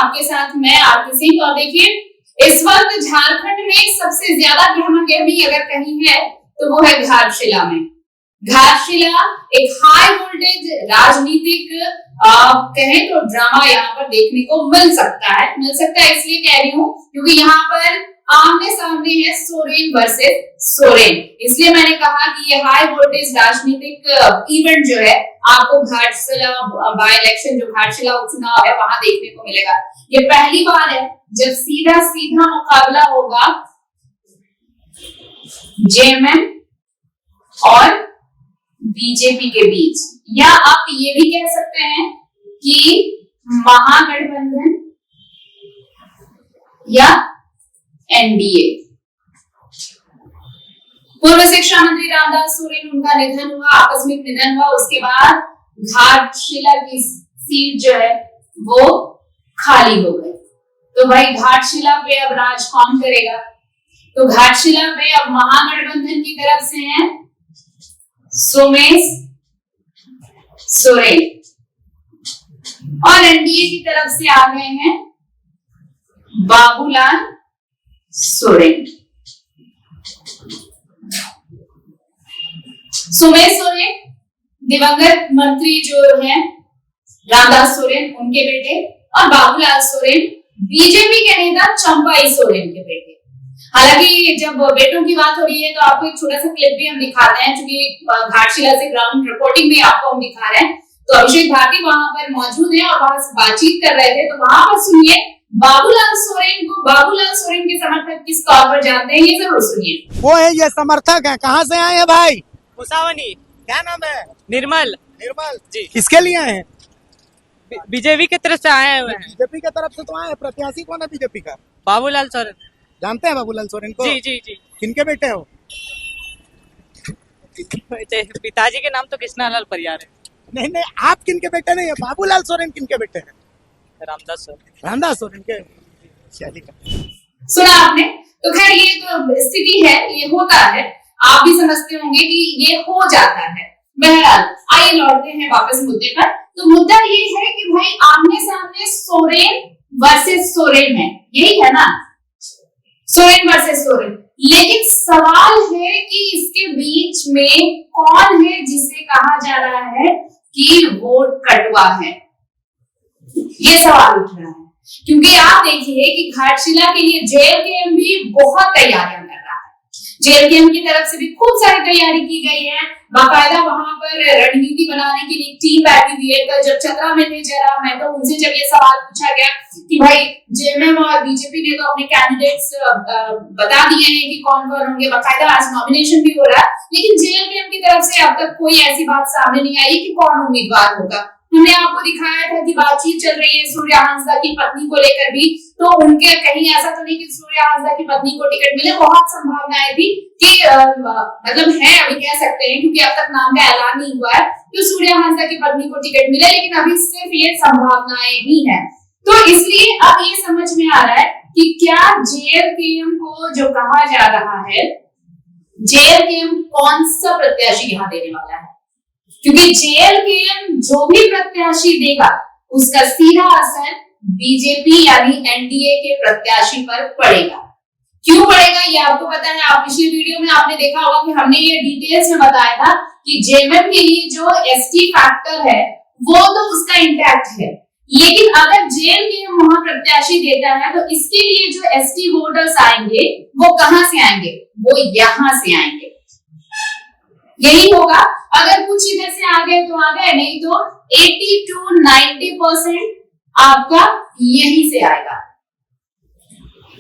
आपके साथ मैं आरती सिंह। और देखिए इस वक्त झारखंड में सबसे ज्यादा गहमा गहमी अगर कहीं है तो वो है घाटशिला में। घाटशिला एक हाई वोल्टेज राजनीतिक कहें तो ड्रामा यहाँ पर देखने को मिल सकता है इसलिए कह रही हूँ क्योंकि यहाँ पर आमने सामने है सोरेन वर्सेस सोरेन। इसलिए मैंने कहा कि ये हाई वोल्टेज राजनीतिक इवेंट जो है आपको घाटशिला बाय इलेक्शन जो घाटशिला उपचुनाव है वहां देखने को मिलेगा। ये पहली बार है जब सीधा मुकाबला होगा जेएमएम और बीजेपी के बीच, या आप ये भी कह सकते हैं कि महागठबंधन या एनडीए। पूर्व शिक्षा मंत्री रामदास सोरेन उनका निधन हुआ, आकस्मिक निधन हुआ। उसके बाद घाटशिला की सीट जो है वो खाली हो गई। तो भाई घाटशिला पे अब राज कौन करेगा? तो घाटशिला पे अब महागठबंधन की तरफ से हैं सोमेश सोरेन और एनडीए की तरफ से आ गए हैं बाबूलाल सोरेन। सोमेश सोरेन दिवंगत मंत्री जो हैं रामदास सोरेन उनके बेटे और बाबूलाल सोरेन बीजेपी के नेता चंपाई सोरेन के बेटे। हालांकि जब बेटों की बात हो रही है तो आपको एक छोटा सा क्लिप भी हम दिखाते हैं क्योंकि घाटशिला से ग्राउंड रिपोर्टिंग भी आपको हम दिखा रहे हैं। तो अभिषेक भारती वहां पर मौजूद है और वहां से बातचीत कर रहे थे। तो वहां पर सुनिए बाबूलाल सोरेन को, बाबूलाल सोरेन के समर्थक किस तौर पर जानते हैं ये जरूर सुनिए। वो है ये समर्थक है, कहाँ से आए हैं भाई? मुसावनी। क्या नाम है? निर्मल जी। किसके लिए आए हैं? बीजेपी की तरफ से आए हुए हैं। बीजेपी की तरफ से तो आए हैं। प्रत्याशी कौन है बीजेपी का? बाबूलाल सोरेन। जानते हैं बाबूलाल सोरेन को? जी जी जी। किनके बेटे हो? पिताजी के नाम तो कृष्णालाल परियार है। नहीं, आप किनके बेटे नहीं है? बाबूलाल सोरेन किनके बेटे हैं? रामदास सोरेन। रामदास सोरेन के। सुना आपने? तो खैर ये तो स्थिति है, ये होता है, आप भी समझते होंगे कि ये हो जाता है। बहरहाल आइए लौटते हैं वापस मुद्दे पर। तो मुद्दा ये है कि भाई आमने सामने सोरेन वर्सेस सोरेन है, यही है ना, सोरेन वर्सेस सोरेन। लेकिन सवाल है कि इसके बीच में कौन है जिसे कहा जा रहा है कि वोट कटवा है, ये सवाल उठ रहा है। क्योंकि आप देखिए कि घाटशिला के लिए जेएलकेएम भी बहुत तैयारियां कर रहा है। जेएलकेएम की तरफ से भी खूब सारी तैयारी की गई है, बाकायदा वहां पर रणनीति बनाने के लिए टीम बैठी हुई है। कल जब चतरा में थे जरा मैं तो उनसे जब ये सवाल पूछा गया कि भाई जेएमएम और बीजेपी ने तो अपने कैंडिडेट्स बता दिए हैं कि कौन कौन होंगे, बाकायदा आज नॉमिनेशन भी हो रहा है, लेकिन जेएलकेएम की तरफ से अब तक कोई ऐसी बात सामने नहीं आई कि कौन उम्मीदवार होगा। हमने आपको दिखाया था कि बातचीत चल रही है सूर्या हांसदा की पत्नी को लेकर भी, तो उनके कहीं ऐसा तो नहीं कि सूर्या हांसदा की पत्नी को टिकट मिले, बहुत संभावनाएं थी कि मतलब है, अभी कह सकते हैं क्योंकि अब तक नाम का ऐलान नहीं हुआ है तो सूर्या हांसदा की पत्नी को टिकट मिले, लेकिन अभी सिर्फ ये संभावनाएं ही है। तो इसलिए अब ये समझ में आ रहा है कि क्या जेएलकेएम को जो कहा जा रहा है, जेएलकेएम कौन सा प्रत्याशी यहाँ देने वाला है, क्योंकि जेएलकेएम जो भी प्रत्याशी देगा उसका सीधा असर बीजेपी यानी एनडीए के प्रत्याशी पर पड़ेगा। क्यों पड़ेगा ये आपको पता है, आप पिछली वीडियो में आपने देखा होगा कि हमने ये डिटेल्स में बताया था कि जेएमएम के लिए जो एसटी फैक्टर है वो तो उसका इंटैक्ट है, लेकिन अगर जेएलकेएम वहां प्रत्याशी देता है तो इसके लिए जो एसटी वोटर्स आएंगे वो कहां से आएंगे? वो यहां से आएंगे। यही होगा, अगर कुछ इधर से आ गए तो आ गए, नहीं तो 80 to 90% आपका यहीं से आएगा,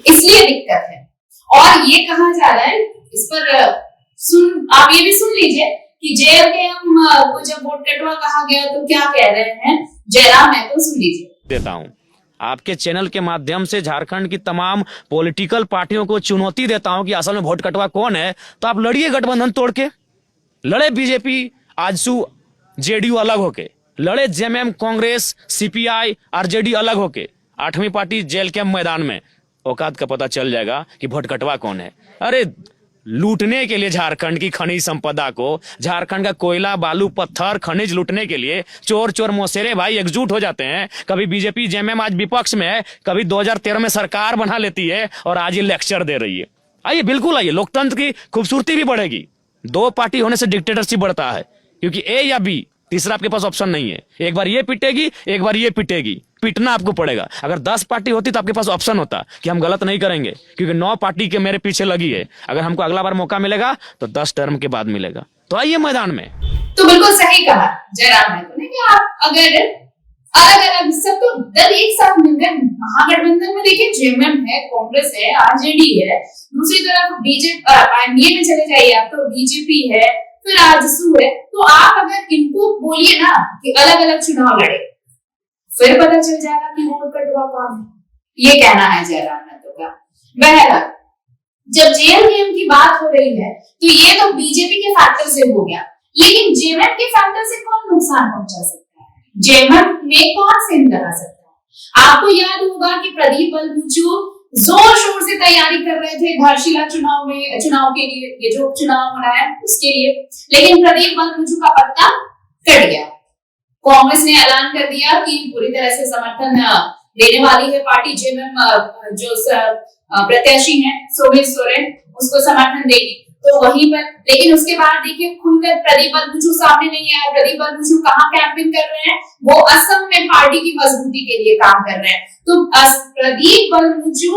इसलिए दिक्कत है। और ये कहा जा रहा है, इस पर आप ये भी सुन लीजिए कि जेएलकेएम को जब वोट कटवा कहा गया तो क्या कह रहे हैं जयराम है, तो सुन लीजिए। देता हूं आपके चैनल के माध्यम से झारखंड की तमाम पॉलिटिकल पार्टियों को चुनौती देता हूं कि असल में वोट कटवा कौन है, तो आप लड़िए गठबंधन तोड़ के, लड़े बीजेपी आजसू जेडीयू अलग होके, लड़े जेएमएम कांग्रेस सीपीआई आरजेडी अलग होके, 8वीं पार्टी जेएलकेएम मैदान में, औकात का पता चल जाएगा कि वोट कटवा कौन है। अरे लूटने के लिए झारखंड की खनिज संपदा को, झारखंड का कोयला, बालू, पत्थर, खनिज लूटने के लिए चोर चोर मौसेरे भाई एकजुट हो जाते हैं। कभी बीजेपी जेएमएम आज विपक्ष में है, कभी 2013 में सरकार बना लेती है और आज ये लेक्चर दे रही है। आइए, बिल्कुल आइए, लोकतंत्र की खूबसूरती भी बढ़ेगी। 2 पार्टी होने से डिक्टेटरशिप बढ़ता है, क्योंकि ए या बी, तीसरा आपके पास ऑप्शन नहीं है। एक बार ये पिटेगी, एक बार ये पिटेगी, पिटना आपको पड़ेगा। अगर 10 पार्टी होती तो आपके पास ऑप्शन होता कि हम गलत नहीं करेंगे, क्योंकि 9 पार्टी के मेरे पीछे लगी है। अगर हमको अगला बार मौका मिलेगा तो 10 टर्म के बाद मिलेगा। तो आइए मैदान में। तो बिल्कुल सही कहा जयराम महतो ने कि आप अगर अलग अलग सबको दल एक साथ मिलकर महागठबंधन में देखिए, जेएमएम है, कांग्रेस है, आरजेडी है, दूसरी तरफ बीजेपी एनडीए में चले जाइए आप तो बीजेपी है, फिर आजसू है। तो आप अगर इनको बोलिए ना कि अलग अलग चुनाव लड़े, फिर पता चल जाएगा कि वोट कटवा कौन है। ये कहना है जयराम महतो का। बहरहाल जब जेएमएम की बात हो रही है तो ये तो बीजेपी के फैक्टर से हो गया, लेकिन जेएमएम के फैक्टर से कौन नुकसान पहुंचा सकता है, जेएमएम में कौन सेंध करा सकता है। आपको याद होगा कि प्रदीप बलमुचू जोर शोर से तैयारी कर रहे थे घाटशिला चुनाव के लिए, ये जो चुनाव होना है उसके लिए, लेकिन प्रदीप बलमुचू का पत्ता कट गया। कांग्रेस ने ऐलान कर दिया कि पूरी तरह से समर्थन देने वाली है पार्टी, जेएमएम जो प्रत्याशी हैं सोमेश सोरेन, उसको समर्थन देगी। तो वहीं पर, लेकिन उसके बाद देखिए खुलकर प्रदीप बलमुचू सामने नहीं आया। प्रदीप बलमुचू कहाँ कैंपिंग कर रहे हैं, वो असम में पार्टी की मजबूती के लिए काम कर रहे हैं। तो प्रदीप बलमुचू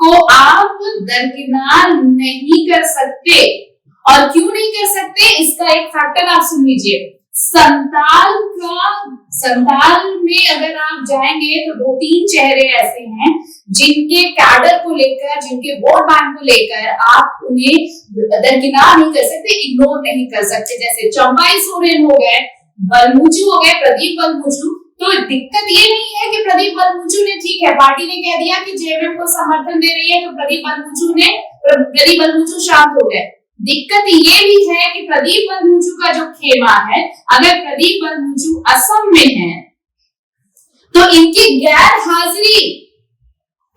को आप दरकिनार नहीं कर सकते, और क्यों नहीं कर सकते इसका एक फैक्टर आप सुन लीजिए। संताल में अगर आप जाएंगे तो 2-3 चेहरे ऐसे हैं जिनके कैडर को लेकर, जिनके वोट बैंक को लेकर आप उन्हें दरकिनार नहीं कर सकते, इग्नोर नहीं कर सकते। जैसे चंपाई सोरेन हो गए, बलमुचू हो गए, प्रदीप बलमुचू। तो दिक्कत ये नहीं है कि प्रदीप बलमुचू ने, ठीक है पार्टी ने कह दिया कि जेएमएम को समर्थन दे रही है तो प्रदीप बलमुचू शांत हो गए। दिक्कत ये भी है कि प्रदीप बलमुचू का जो खेमा है, अगर प्रदीप बलमुचू असम में है तो इनकी गैर हाजिरी,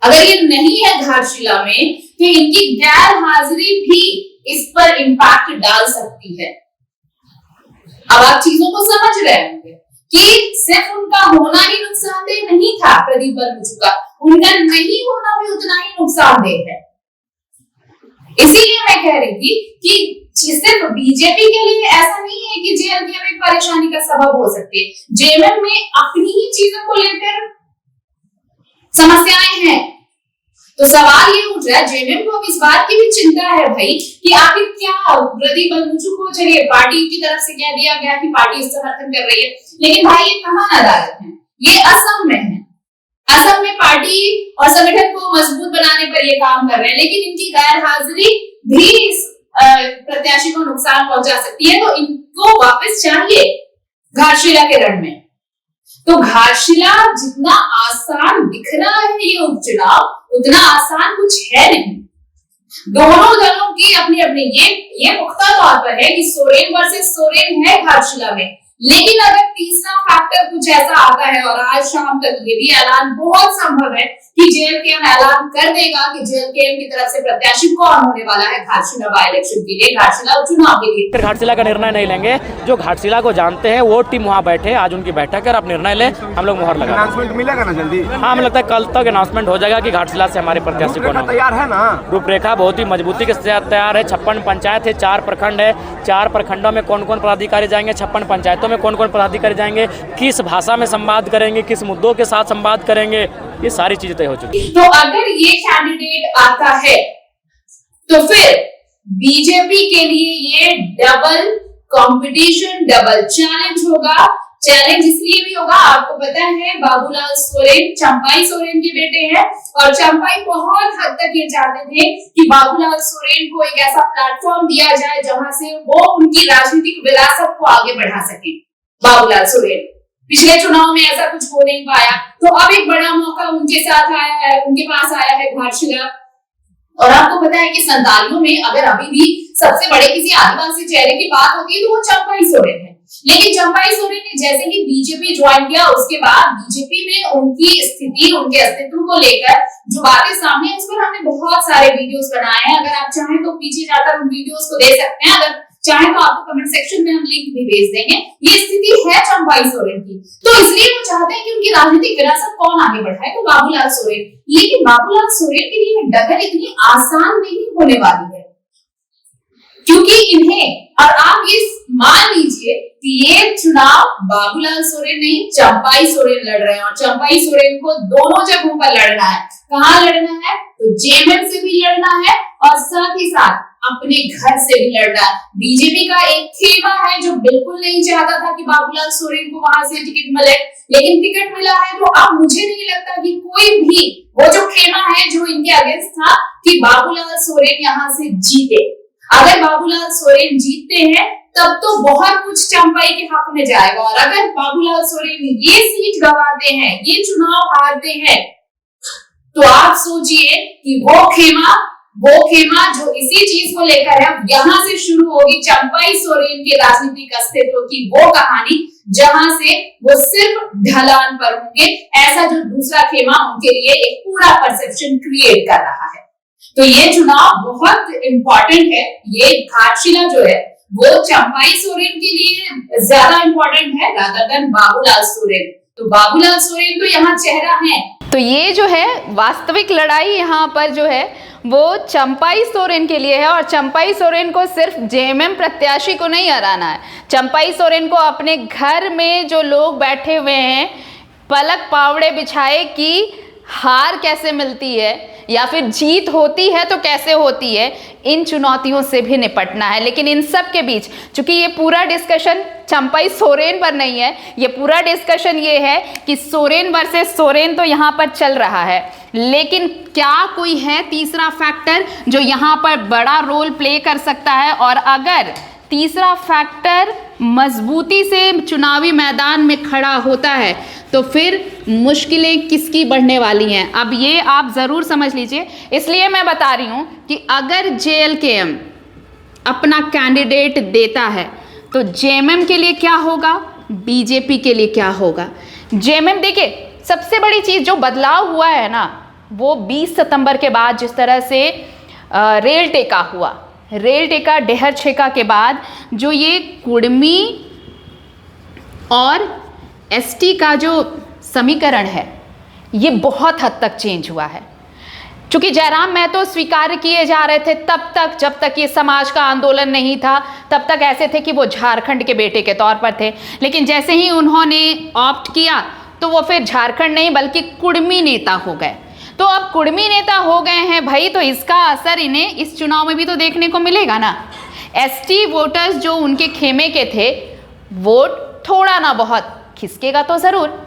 अगर ये नहीं है घाटशिला में, तो इनकी गैर हाजिरी भी इस पर इम्पैक्ट डाल सकती है। अब आप चीजों को समझ रहे होंगे कि सिर्फ उनका होना ही नुकसानदेह नहीं था, प्रदीप बलमुचू का उनका नहीं होना भी उतना ही नुकसानदेह है। इसीलिए मैं कह रही थी कि सिर्फ बीजेपी के लिए ऐसा नहीं है कि जेएमएम एक परेशानी का सबब हो सकती है। जेएमएम में अपनी ही चीजों को लेकर समस्याएं हैं। तो सवाल ये उठ रहा है, जेएमएम को अब इस बात की भी चिंता है भाई कि आखिर क्या प्रदीप बलमुचू को, चलिए पार्टी की तरफ से कह दिया गया कि पार्टी समर्थन कर रही है, लेकिन भाई ये कहाँ अदालत है, ये असम में है। असम में पार्टी और संगठन को मजबूत बनाने पर ये काम कर रहे हैं, लेकिन इनकी गैर हाजिरी भी इस प्रत्याशी को नुकसान पहुंचा सकती है। तो इनको वापस चाहिए घाटशिला के रण में। तो घाटशिला जितना आसान दिख रहा है ये उपचुनाव, उतना आसान कुछ है नहीं। दोनों दलों की अपनी अपनी ये पुख्ता तौर पर है कि सोरेन वर्सेस सोरेन है घाटशिला में, लेकिन अगर तीसरा फैक्टर कुछ ऐसा आता है, और आज शाम तक ये भी ऐलान बहुत संभव है कि जेएलकेएम ऐलान कर देगा कि जेएलकेएम की तरफ से प्रत्याशी कौन होने वाला है घाटशिला बाय इलेक्शन के लिए, घाटशिला उपचुनाव के लिए। घाटशिला का निर्णय नहीं लेंगे, जो घाटशिला को जानते हैं वो टीम वहाँ बैठे, आज उनकी बैठक है और आप निर्णय ले, हम लोग मुहर लगा। अनाउंसमेंट मिलेगा ना जल्दी? हाँ, हमें लगता है कल तक अनाउंसमेंट हो जाएगा कि घाटशिला से हमारे प्रत्याशी कौन है। तैयार है ना? रूपरेखा बहुत ही मजबूती के साथ तैयार है। 56 पंचायत है, 4 प्रखंड है, 4 प्रखंडों में कौन कौन पदाधिकारी जाएंगे, 56 पंचायतों में कौन कौन पदाधिकारी जाएंगे, किस भाषा में संवाद करेंगे, किस मुद्दों के साथ संवाद करेंगे, ये सारी चीजें तय हो चुकी है। तो अगर ये कैंडिडेट आता है तो फिर बीजेपी के लिए ये डबल कंपटीशन, डबल चैलेंज होगा। चैलेंज इसलिए भी होगा, आपको पता है बाबूलाल सोरेन चंपाई सोरेन के बेटे हैं, और चंपाई बहुत हद तक ये चाहते थे कि बाबूलाल सोरेन को एक ऐसा प्लेटफॉर्म दिया जाए जहां से वो उनकी राजनीतिक विरासत को आगे बढ़ा सके। बाबूलाल सोरेन पिछले चुनाव में ऐसा कुछ हो नहीं पाया, तो अब एक बड़ा मौका उनके साथ आया है, उनके पास आया है घाटशिला। और आपको पता है कि संतालियों में अगर अभी भी सबसे बड़े किसी आदिवासी चेहरे की बात होती है तो वो चंपाई सोरेन है। लेकिन चंपाई सोरेन ने जैसे ही बीजेपी ज्वाइन किया उसके बाद बीजेपी में उनकी स्थिति, उनके अस्तित्व को लेकर जो बातें सामने है उस पर हमने बहुत सारे वीडियोस बनाए हैं। अगर आप चाहें तो पीछे जाकर उन वीडियोस को देख सकते हैं, अगर चाहे तो आपको कमेंट सेक्शन में हम लिंक भी भेज देंगे। ये स्थिति है चंपाई सोरेन की, तो इसलिए वो चाहते हैं कि उनकी राजनीतिक विरासत कौन आगे बढ़ाए, तो बाबूलाल सोरेन। लेकिन बाबूलाल सोरेन के लिए डगर इतनी आसान नहीं होने वाली है, क्योंकि इन्हें, और आप ये मान लीजिए कि ये चुनाव बाबूलाल सोरेन नहीं चंपाई सोरेन लड़ रहे हैं, और चंपाई सोरेन को दोनों जगहों पर लड़ना है। कहाँ लड़ना है? तो जेएमएम से भी लड़ना है और साथ ही साथ अपने घर से भी लड़ना है। बीजेपी का एक खेमा है जो बिल्कुल नहीं चाहता था कि बाबूलाल सोरेन को वहां से टिकट मिले, लेकिन टिकट मिला है। तो अब मुझे नहीं लगता कि कोई भी वो जो खेमा है जो इनके अगेंस्ट था कि बाबूलाल सोरेन यहाँ से जीते। अगर बाबूलाल सोरेन जीतते हैं तब तो बहुत कुछ चंपाई के हक में जाएगा, और अगर बाबूलाल सोरेन ये सीट गंवाते हैं, ये चुनाव हारते हैं, तो आप सोचिए कि वो खेमा जो इसी चीज को लेकर है, यहाँ से शुरू होगी चंपाई सोरेन के राजनीतिक अस्तित्व की वो कहानी, जहां से वो सिर्फ ढलान पर होंगे। ऐसा जो दूसरा खेमा उनके लिए एक पूरा परसेप्शन क्रिएट कर रहा है। तो ये चुनाव बहुत इंपॉर्टेंट है। ये घाटशिला जो है वो चंपाई सोरेन के लिए ज्यादा इंपॉर्टेंट है रादर देन बाबूलाल सोरेन। तो बाबूलाल सोरेन तो यहाँ चेहरा है। तो ये जो है वास्तविक लड़ाई यहाँ पर जो है वो चंपाई सोरेन के लिए है, और चंपाई सोरेन को सिर्फ जेएमएम प्रत्याशी को नहीं हराना है। चंपाई सोरेन को अपने घर में जो लोग बैठे हुए हैं पलक पावड़े बिछाए कि हार कैसे मिलती है या फिर जीत होती है तो कैसे होती है, इन चुनौतियों से भी निपटना है। लेकिन इन सब के बीच चूंकि ये पूरा डिस्कशन चंपाई सोरेन पर नहीं है, ये पूरा डिस्कशन ये है कि सोरेन वर्सेस सोरेन तो यहाँ पर चल रहा है, लेकिन क्या कोई है तीसरा फैक्टर जो यहाँ पर बड़ा रोल प्ले कर सकता है? और अगर तीसरा फैक्टर मजबूती से चुनावी मैदान में खड़ा होता है तो फिर मुश्किलें किसकी बढ़ने वाली हैं? अब ये आप ज़रूर समझ लीजिए। इसलिए मैं बता रही हूँ कि अगर जेएलकेएम अपना कैंडिडेट देता है तो जेएमएम के लिए क्या होगा, बीजेपी के लिए क्या होगा। जेएमएम देखिए, सबसे बड़ी चीज़ जो बदलाव हुआ है ना, वो 20 सितंबर के बाद जिस तरह से रेल टेका हुआ, रेल टेका डेहर छेका के बाद जो ये कुर्मी और एसटी का जो समीकरण है ये बहुत हद तक चेंज हुआ है। चूंकि जयराम महतो स्वीकार किए जा रहे थे तब तक, जब तक ये समाज का आंदोलन नहीं था, तब तक ऐसे थे कि वो झारखंड के बेटे के तौर पर थे। लेकिन जैसे ही उन्होंने ऑप्ट किया तो वो फिर झारखंड नहीं बल्कि कुर्मी नेता हो गए। तो अब कुर्मी नेता हो गए हैं भाई, तो इसका असर इन्हें इस चुनाव में भी तो देखने को मिलेगा ना। एसटी वोटर्स जो उनके खेमे के थे, वोट थोड़ा ना बहुत खिसकेगा तो ज़रूर,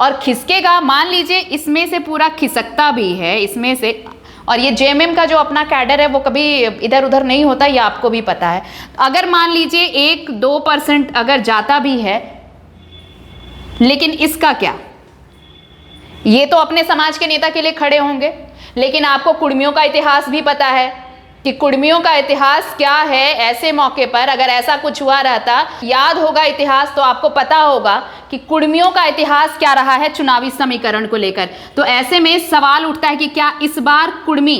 और खिसकेगा, मान लीजिए इसमें से पूरा खिसकता भी है इसमें से। और ये जेएमएम का जो अपना कैडर है वो कभी इधर उधर नहीं होता, ये आपको भी पता है। अगर मान लीजिए 1-2% अगर जाता भी है, लेकिन इसका क्या, ये तो अपने समाज के नेता के लिए खड़े होंगे, लेकिन आपको कुर्मियों का इतिहास भी पता है कि कुर्मियों का इतिहास क्या है। ऐसे मौके पर अगर ऐसा कुछ हुआ रहता, याद होगा इतिहास, तो आपको पता होगा कि कुर्मियों का इतिहास क्या रहा है चुनावी समीकरण को लेकर। तो ऐसे में सवाल उठता है कि क्या इस बार कुर्मी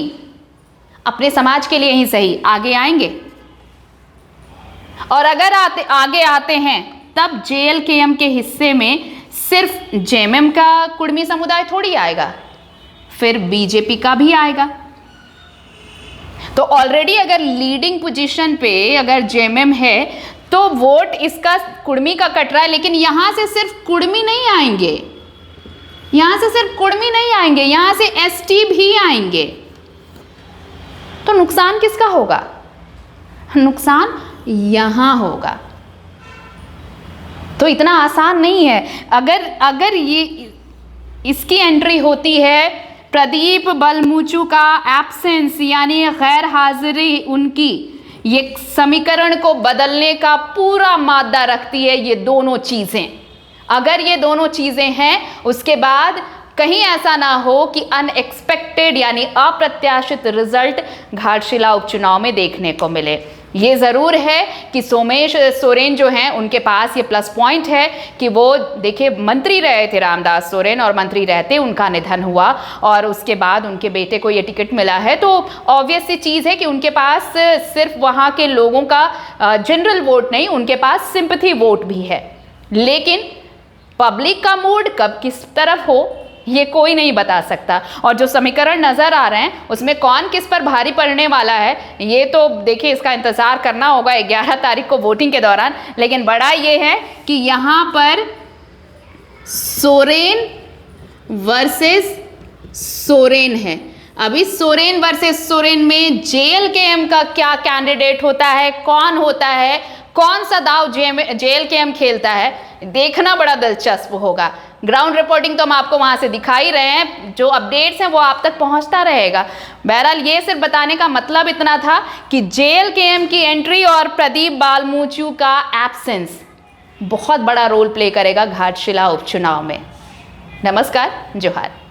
अपने समाज के लिए ही सही आगे आएंगे? और अगर आगे आते हैं तब जेएलकेएम के हिस्से में सिर्फ जेएमएम का कुर्मी समुदाय थोड़ी आएगा, फिर बीजेपी का भी आएगा। तो ऑलरेडी अगर लीडिंग पोजीशन पे अगर जेएमएम है तो वोट इसका कुर्मी का कट रहा है, लेकिन यहां से सिर्फ कुर्मी नहीं आएंगे, यहां से सिर्फ कुर्मी नहीं आएंगे, यहां से एसटी भी आएंगे। तो नुकसान किसका होगा? नुकसान यहां होगा। तो इतना आसान नहीं है। अगर ये इसकी एंट्री होती है, प्रदीप बलमुचू का एब्सेंस यानी गैर हाजिरी उनकी ये समीकरण को बदलने का पूरा मादा रखती है। ये दोनों चीज़ें, अगर ये दोनों चीज़ें हैं, उसके बाद कहीं ऐसा ना हो कि अनएक्सपेक्टेड यानी अप्रत्याशित रिजल्ट घाटशिला उपचुनाव में देखने को मिले। ये ज़रूर है कि सोमेश सोरेन जो हैं उनके पास ये प्लस पॉइंट है कि वो देखिए मंत्री रहे थे रामदास सोरेन, और मंत्री रहते उनका निधन हुआ और उसके बाद उनके बेटे को ये टिकट मिला है। तो ऑब्वियस सी चीज़ है कि उनके पास सिर्फ वहाँ के लोगों का जनरल वोट नहीं, उनके पास सिंपैथी वोट भी है। लेकिन पब्लिक का मूड कब किस तरफ हो ये कोई नहीं बता सकता। और जो समीकरण नज़र आ रहे हैं उसमें कौन किस पर भारी पड़ने वाला है ये तो देखिए इसका इंतज़ार करना होगा 11 तारीख को वोटिंग के दौरान। लेकिन बड़ा ये है कि यहाँ पर सोरेन वर्सेस सोरेन है। अभी सोरेन वर्सेस सोरेन में JLKM का क्या कैंडिडेट होता है, कौन होता है, कौन सा दाव JLKM खेलता है, देखना बड़ा दिलचस्प होगा। ग्राउंड रिपोर्टिंग तो हम आपको वहां से दिखा ही रहे हैं, जो अपडेट्स हैं वो आप तक पहुंचता रहेगा। बहरहाल ये सिर्फ बताने का मतलब इतना था कि JLKM की एंट्री और प्रदीप बालमूचू का एब्सेंस बहुत बड़ा रोल प्ले करेगा घाटशिला उपचुनाव में। नमस्कार, जोहार।